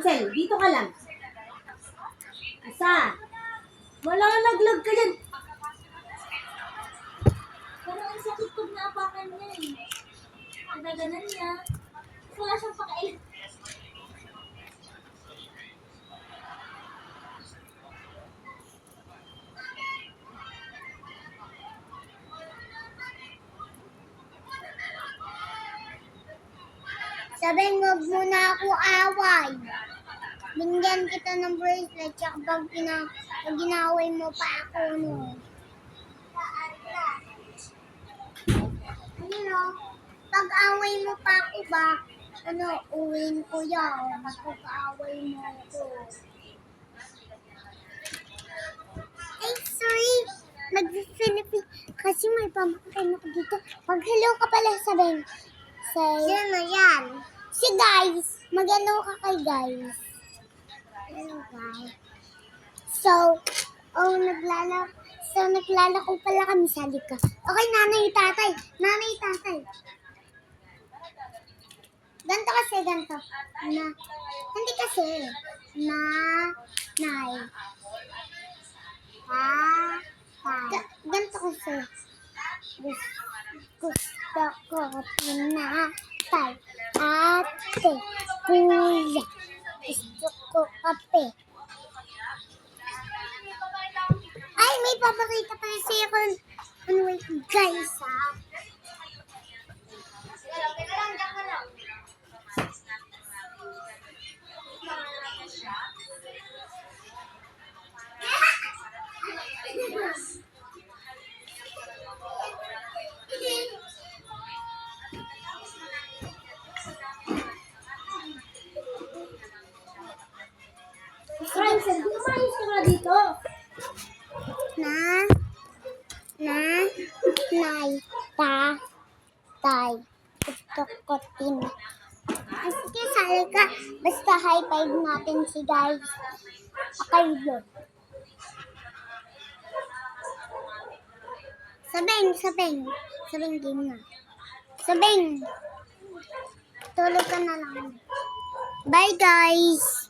Ransel, dito ka lang. Isa. Wala, naglag ka dyan. Pero ang sakit pag naapakan niya eh. Ang gaganan niya. Wala siyang pakailan. Sabihin, wag mo na ako away. Bigyan kita ng bracelet, tsaka pag ginaway mo pa ako, no? Ano, pag away mo pa ako ba, uwin ko yan. Pag-away mo ako. Ay, sorry. Nag-Philippine. Kasi may pamakain ako dito. Pag hello ka pala, sabihin. Sino yan? Si guys. Mag-hello ka kay guys. Hello guys. So, naglalako pala kami sa lika. Okay, nanay, tatay. Nanay, tatay. Ganto kasi, ganto. Hindi kasi. Nay. Ganto kasi. Gusto ko tinatay. Ate, kuya. Gusto ko kape. Ay, may papakita pa sa'yo kung wait, guys, ha? Teka lang. Ransel, umayos ka nga dito. Nay, tay. Gusto ko sige, sali ka. Basta high five natin si guys. Okay, yun. Sabing game na. Sabing. Tulog ka na lang. Bye, guys.